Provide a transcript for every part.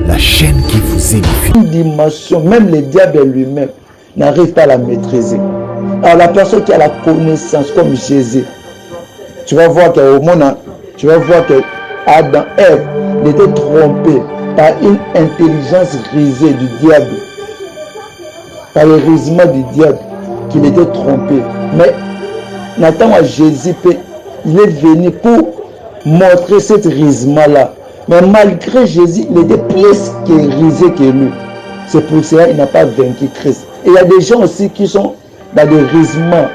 la chaîne qui vous édifie. Une dimension, même le diable lui-même n'arrive pas à la maîtriser. Alors la personne qui a la connaissance, comme Jésus, tu vas voir qu'au monde, tu vas voir que Adam, Ève, était trompé par une intelligence risée du diable, par le risement du diable, qu'il était trompé. Mais Nathan à Jésus, il est venu pour montrer ce risement-là. Mais malgré Jésus, il était plus risé que lui. C'est pour cela qu'il n'a pas vaincu Christ. Et il y a des gens aussi qui sont dans le risement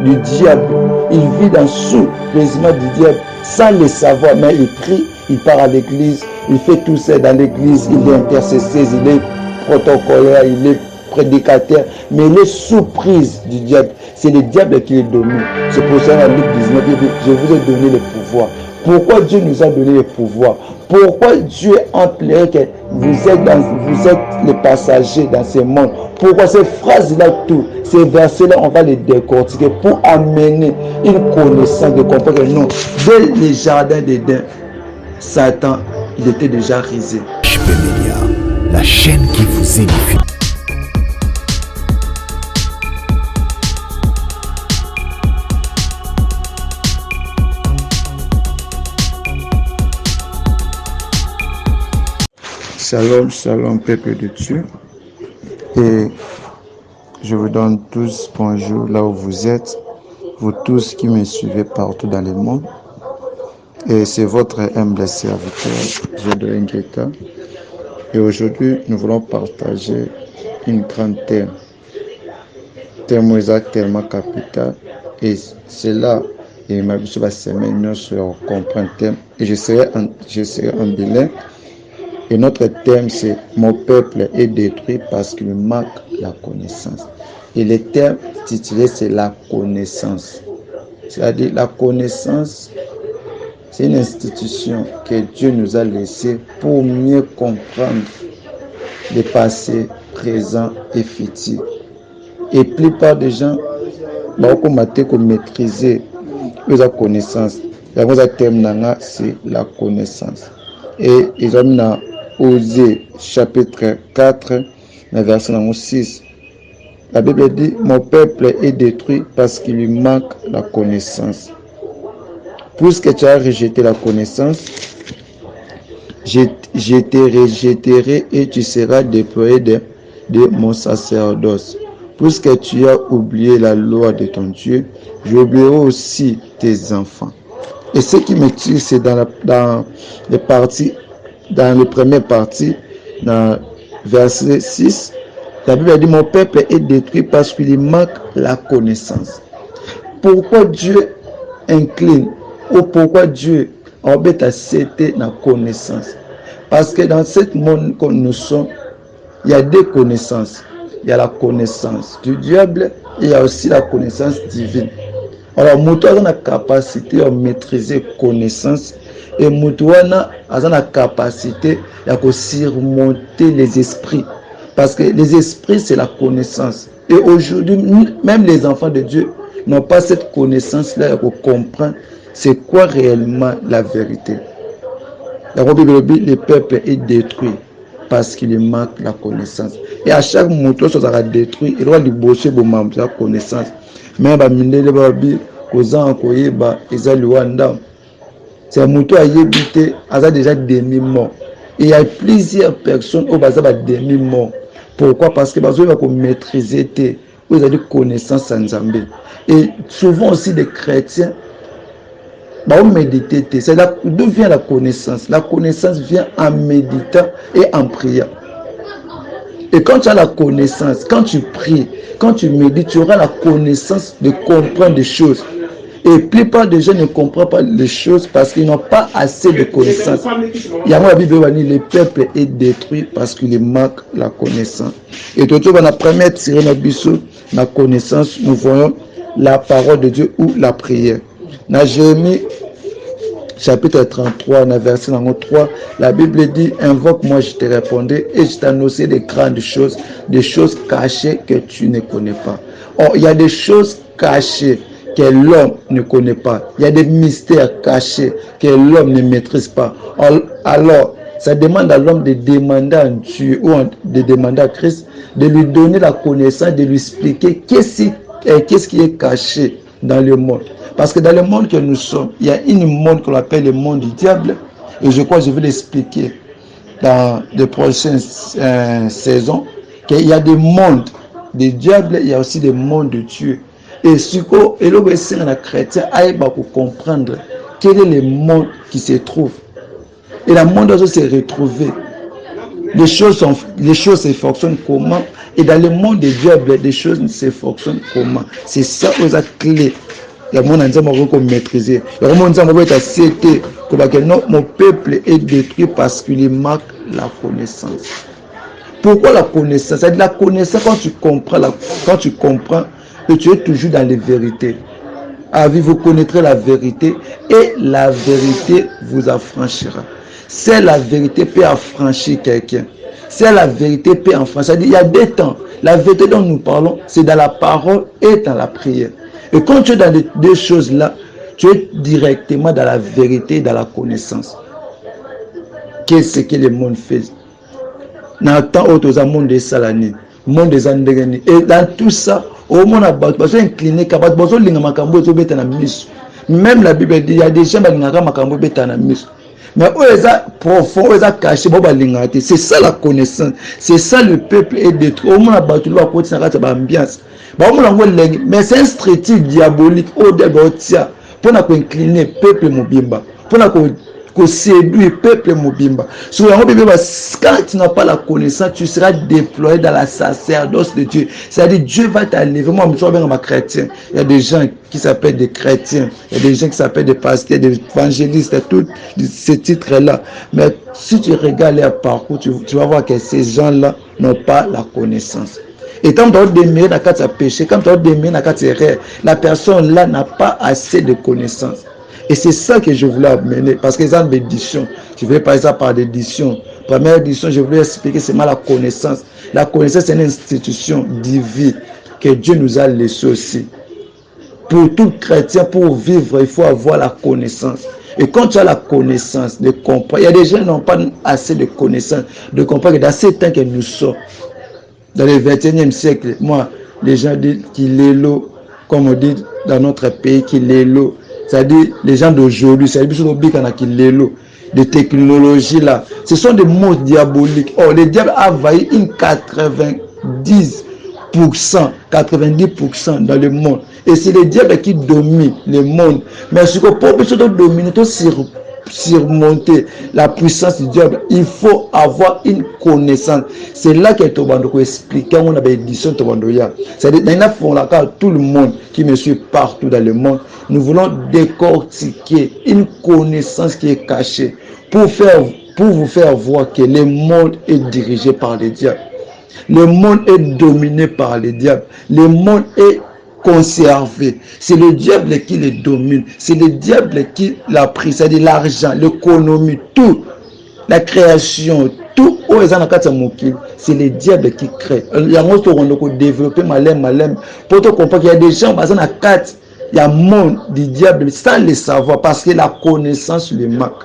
du diable. Ils vivent dans sous le risement du diable sans le savoir. Mais il prie, il part à l'église, il fait tout ça dans l'église, il est intercesseur, il est protocolaire, il est prédicateur, mais il est sous prise du diable. C'est le diable qui est domine. C'est pour ça dans Luc 19, il dit, je vous ai donné le pouvoir. Pourquoi Dieu nous a donné le pouvoir? Pourquoi Dieu a plaidé que vous êtes les passagers dans ce monde? Pourquoi ces phrases-là, tout, ces versets-là, on va les décortiquer pour amener une connaissance de comprendre que non, dès les jardins d'Éden, Satan, il était déjà risé. HP Media, la chaîne qui vous édifie. Shalom, shalom, peuple de Dieu. Et je vous donne tous bonjour là où vous êtes, vous tous qui me suivez partout dans le monde. Et c'est votre humble serviteur, Gédouin Guetta. Et aujourd'hui, nous voulons partager une grande thème. Thème tellement capital. Et c'est là, et ma vie va semaine sur comprendre thème. Et je serai en bilingue. Et notre thème, c'est « Mon peuple est détruit parce qu'il manque la connaissance ». Et le thème titulé, c'est « La connaissance ». C'est-à-dire, la connaissance, c'est une institution que Dieu nous a laissée pour mieux comprendre le passé, présent et futur. Et la plupart des gens, ils maîtriser la connaissance. Le thème, c'est la connaissance. Et ils ont mis Osée chapitre 4, verset 6. La Bible dit, mon peuple est détruit parce qu'il lui manque la connaissance. Puisque tu as rejeté la connaissance, je te rejetterai et tu seras déployé de mon sacerdoce. Puisque tu as oublié la loi de ton Dieu, j'oublierai aussi tes enfants. Et ce qui me tue, c'est dans les parties, dans la première partie, dans verset 6, la Bible dit, mon peuple est détruit parce qu'il manque la connaissance. Pourquoi Dieu incline, ou pourquoi Dieu embête à céder la connaissance? Parce que dans ce monde que nous sommes, il y a deux connaissances. Il y a la connaissance du diable et il y a aussi la connaissance divine. Alors, mutu a la capacité de maîtriser connaissance et mutu a la capacité de surmonter les esprits. Parce que les esprits, c'est la connaissance. Et aujourd'hui, même les enfants de Dieu n'ont pas cette connaissance-là pour comprendre c'est quoi réellement la vérité. La Bible dit le peuple est détruit parce qu'il manque la connaissance. Et à chaque mutu qui sera détruit, il doit lui bosser pour la connaissance. Mais mindele babi kozan koyeba ezaliwanda c'est mutu ayebite aza déjà demi-mort. Et il y a plusieurs personnes au baza ba demi-mort. Pourquoi? Parce que bazo va maîtriser té, vous avez des connaissances en Zambie. Et souvent aussi des chrétiens bah méditer, c'est là d'où vient la connaissance. La connaissance vient en méditant et en priant. Et quand tu as la connaissance, quand tu pries, quand tu médites, tu auras la connaissance de comprendre des choses. Et la plupart des gens ne comprennent pas les choses parce qu'ils n'ont pas assez de connaissances. Il y a la Bible qui dit le peuple est détruit parce qu'il manque la connaissance. Et tout dans la première tirée de Bissot, la connaissance, nous voyons la parole de Dieu ou la prière. Dans Jérémie chapitre 33, verset 3, la Bible dit, invoque-moi, je te répondrai et je t'annoncerai des grandes choses, des choses cachées que tu ne connais pas. Or, il y a des choses cachées que l'homme ne connaît pas. Il y a des mystères cachés que l'homme ne maîtrise pas. Alors, Ça demande à l'homme de demander à Dieu ou de demander à Christ de lui donner la connaissance, de lui expliquer qu'est-ce qui est caché dans le monde. Parce que dans le monde que nous sommes, il y a une monde qu'on appelle le monde du diable. Et je crois que je vais l'expliquer dans les prochaines saisons, qu'il y a des mondes du diable, il y a aussi des mondes de Dieu. Et ce que les chrétiens aillent pour comprendre quel est le monde qui se trouve. Et le monde doit se retrouver. Les choses se fonctionnent comment? Et dans le monde du diable, les choses se fonctionnent comment? C'est ça la clé. Le monde entier va maîtriser. Le monde entier va être accepté. Mon peuple est détruit parce qu'il manque la connaissance. Pourquoi la connaissance? C'est la connaissance quand tu comprends que tu es toujours dans les vérités. Ah oui, vous connaîtrez la vérité et la vérité vous affranchira. C'est la vérité peut affranchir quelqu'un. C'est la vérité peut affranchir. Il y a deux temps. La vérité dont nous parlons, c'est dans la parole et dans la prière. Et quand tu es dans les deux choses-là, tu es directement dans la vérité et dans la connaissance. Qu'est-ce que le monde fait? Dans le temps où tu as le monde des Salani, le monde des Andréni. Et dans tout ça, au monde a besoin d'incliner, même la Bible dit, il y a des gens qui ont des mais où est profond, où est caché, c'est ça la connaissance. C'est ça le peuple est détruit. Au monde a battu le côté de l'ambiance. Mais c'est un stratégie diabolique au dégotia pour incliner le peuple mobimba, pour séduire le peuple mobimba. Quand tu n'as pas la connaissance, tu seras déployé dans la sacerdoce de Dieu. C'est-à-dire Dieu va t'enlever. Moi, je suis un chrétien. Il y a des gens qui s'appellent des chrétiens. Il y a des gens qui s'appellent des pasteurs, des évangélistes, tous ces titres-là. Mais si tu regardes leur parcours, tu vas voir que ces gens-là n'ont pas la connaissance. Et quand tu as déméré dans le péché, quand tu as déméré dans le erreur, la personne là n'a pas assez de connaissances. Et c'est ça que je voulais amener, parce que les gens d'édition, je voulais parler ça par l'édition. Première édition, je voulais expliquer seulement la connaissance. La connaissance, c'est une institution divine que Dieu nous a laissée aussi. Pour tout chrétien, pour vivre, il faut avoir la connaissance. Et quand tu as la connaissance de comprendre, il y a des gens qui n'ont pas assez de connaissance de comprendre que dans ces temps que nous sommes, dans le 21e siècle, moi, les gens disent qu'il est l'eau, comme on dit dans notre pays, qu'il est l'eau. C'est-à-dire les gens d'aujourd'hui, c'est-à-dire qu'il est l'eau. Des technologies là, ce sont des mots diaboliques. Oh, le diable a envahi une 90% dans le monde. Et c'est le diable qui domine le monde. Mais ce qu'on peut dominer, surmonter la puissance du diable, il faut avoir une connaissance. C'est là que Tobando peut expliquer, on a une édition Tobandoya. C'est-à-dire, tout le monde qui me suit partout dans le monde, nous voulons décortiquer une connaissance qui est cachée pour vous faire voir que le monde est dirigé par le diable. Le monde est dominé par le diable. Le monde est conservé. C'est le diable qui le domine. C'est le diable qui l'a pris. C'est-à-dire l'argent, l'économie, tout. La création, tout. C'est le diable qui crée. Il y a un autre qui a développé malin. Pour te comprendre qu'il y a des gens, il y a un monde du diable sans le savoir parce que la connaissance lui manque.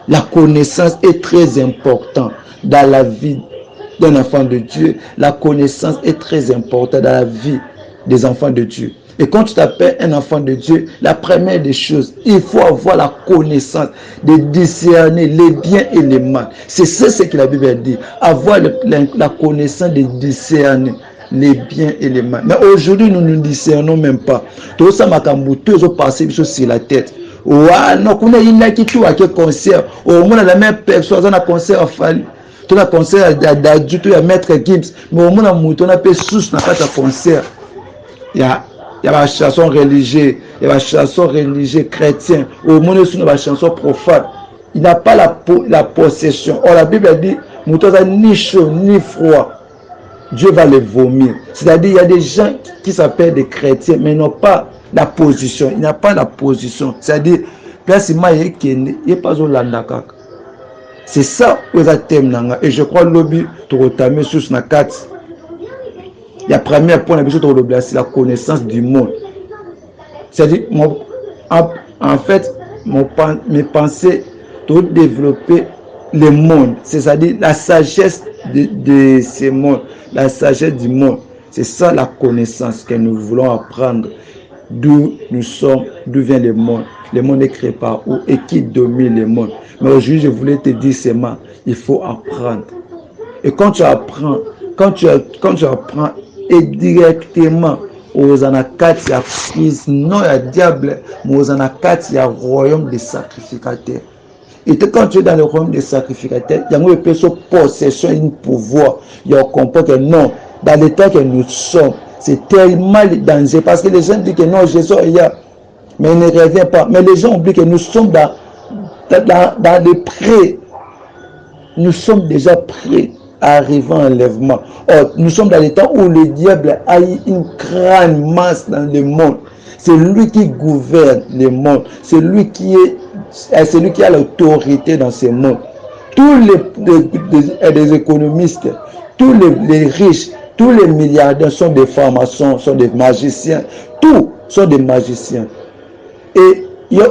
La connaissance est très importante dans la vie d'un enfant de Dieu. La connaissance est très importante dans la vie des enfants de Dieu. Et quand tu t'appelles un enfant de Dieu, la première des choses, il faut avoir la connaissance de discerner les biens et les mal. C'est ça ce que la Bible dit. Avoir la connaissance de discerner les biens et les mal. Mais aujourd'hui, nous ne discernons même pas. Tout ça m'a passé sur la tête. Ouais, non, il y a qui tout à quel concert. Au moins, la même personne, a un concert à faire. Tout le concert d'adieu, il y a Maître Gibbs. Mais au moins, on a fait sous dans le concert. Il y a la chanson religieuse, il y a la chanson religieuse chrétienne. Au moins, il y a la chanson profane. Il n'a pas la possession. Or, la Bible dit, mouton ni chaud ni froid. Dieu va les vomir. C'est-à-dire, il y a des gens qui s'appellent des chrétiens, mais ils n'ont pas la position. Il n'a pas la position. C'est-à-dire, il n'y a pas de landakak. C'est ça que vous avez. Et je crois que l'objet de retamer sur la carte. Il y a premier point, c'est la connaissance du monde. C'est-à-dire, en fait, mes pensées, tout développer le monde, c'est-à-dire la sagesse de ce monde, la sagesse du monde. C'est ça la connaissance que nous voulons apprendre. D'où nous sommes, d'où vient le monde. Le monde est créé par où et qui domine le monde. Mais aujourd'hui, je voulais te dire seulement, il faut apprendre. Et quand tu apprends, quand tu apprends, et directement, aux anakati ya prise, non il y a diable, mais aux anakati il y a royaume des sacrificateurs. Et quand tu es dans le royaume des sacrificateurs, il y a une possession, un pouvoir. Il y a un comprend que non, dans l'état que nous sommes, c'est tellement dangereux. Parce que les gens disent que non, Jésus est là, mais il ne revient pas. Mais les gens oublient que nous sommes dans le prêt. Nous sommes déjà prêts à arriver à l'enlèvement. Or, nous sommes dans l'état où le diable a une grande masse dans le monde. C'est lui qui gouverne le monde. C'est lui qui a l'autorité dans ce monde. Tous les économistes, tous les riches, tous les milliardaires sont des francs-maçons, sont des magiciens. Tous sont des magiciens. Et il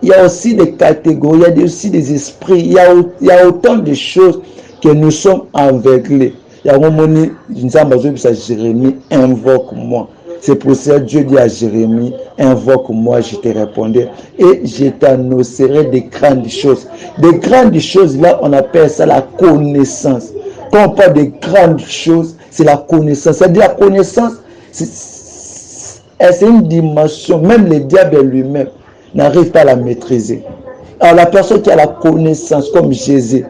y a aussi des catégories, il y a aussi des esprits. Il y a autant de choses que nous sommes aveuglés. Il y a un moment donné, Jérémie, invoque-moi. C'est pour ça que Dieu dit à Jérémie, invoque-moi, je te répondrai. Et je t'annoncerai des grandes choses. Des grandes choses, là, on appelle ça la connaissance. Quand on parle de grandes choses, c'est la connaissance. C'est-à-dire la connaissance, c'est une dimension, même le diable lui-même n'arrive pas à la maîtriser. Alors la personne qui a la connaissance, comme Jésus,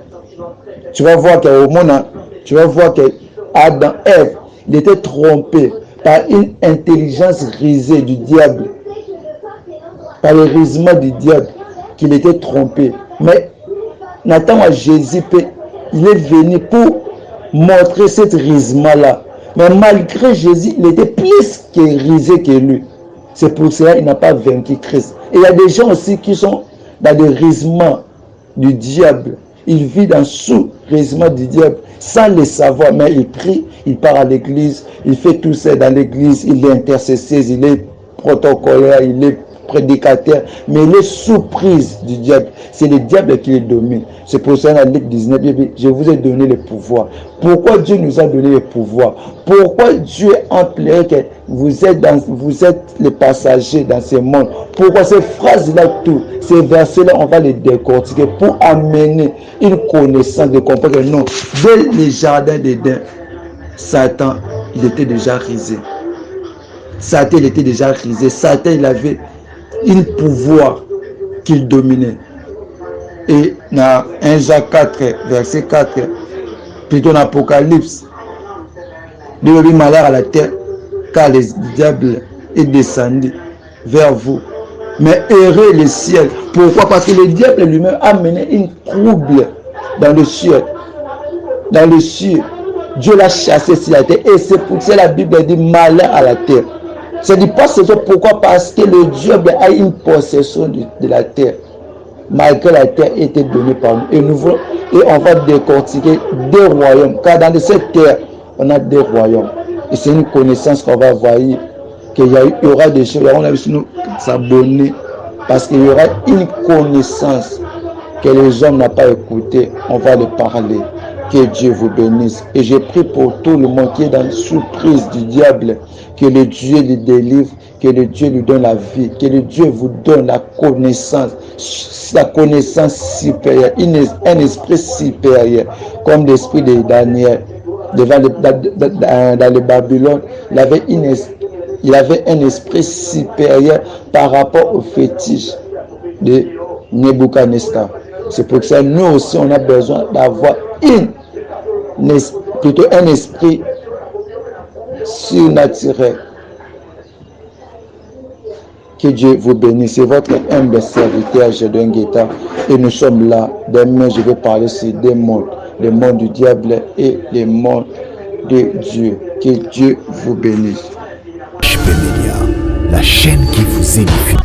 tu vas voir qu'au monde, tu vas voir que Adam, Ève, il était trompé par une intelligence risée du diable, par le risement du diable, qu'il était trompé. Mais Nathan, Jésus, il est venu pour montrer cette risement-là. Mais malgré Jésus, il était plus que risé que lui. C'est pour cela qu'il n'a pas vaincu Christ. Et il y a des gens aussi qui sont dans le risement du diable. Il vit dans sous-risement du diable sans le savoir, mais il prie, il part à l'église, il fait tout ça dans l'église, il est intercesseur, il est protocolaire, il est prédicateur, mais il est sous prise du diable. C'est le diable qui le domine. C'est pour ça dans Luc 19, je vous ai donné le pouvoir. Pourquoi Dieu nous a donné le pouvoir? Pourquoi Dieu a employé que vous êtes les passagers dans ce monde? Pourquoi ces phrases-là, tout, ces versets-là, on va les décortiquer pour amener une connaissance de comprendre que non, dès les jardins d'Éden, Satan, il était déjà risé. Satan, il était déjà risé. Satan, il avait un pouvoir qu'il dominait. Et dans 1 Jacques 4, verset 4, plutôt dans l'Apocalypse, Dieu a mis malheur à la terre, car le diable est descendu vers vous. Mais heureux le ciel. Pourquoi? Parce que le diable lui-même a mené une trouble dans le ciel. Dans le ciel. Dieu l'a chassé sur la terre. Et c'est pour ça que la Bible dit malheur à la terre. C'est dit pas c'est pourquoi? Parce que le diable a une possession de la terre. Malgré la terre était donnée par nous. Et on va décortiquer deux royaumes. Car dans cette terre, on a deux royaumes. Et c'est une connaissance qu'on va voir. Qu'il y aura des choses. On a vu nous s'abonner. Parce qu'il y aura une connaissance que les hommes n'ont pas écouté. On va le parler. Que Dieu vous bénisse. Et je prie pour tout le monde qui est dans la surprise du diable. Que le Dieu lui délivre. Que le Dieu lui donne la vie. Que le Dieu vous donne la connaissance supérieure. Un esprit supérieur. Comme l'esprit de Daniel. Dans le Babylone. Il avait un esprit supérieur par rapport au fétiche de Nebuchadnezzar. C'est pour ça que nous aussi, on a besoin d'avoir plutôt un esprit surnaturel. Que Dieu vous bénisse. C'est votre humble serviteur, Gédéon Guetta. Et nous sommes là. Demain, je vais parler sur deux mondes. Le monde du diable et le monde de Dieu. Que Dieu vous bénisse. HPMedia, la chaîne qui vous édifie.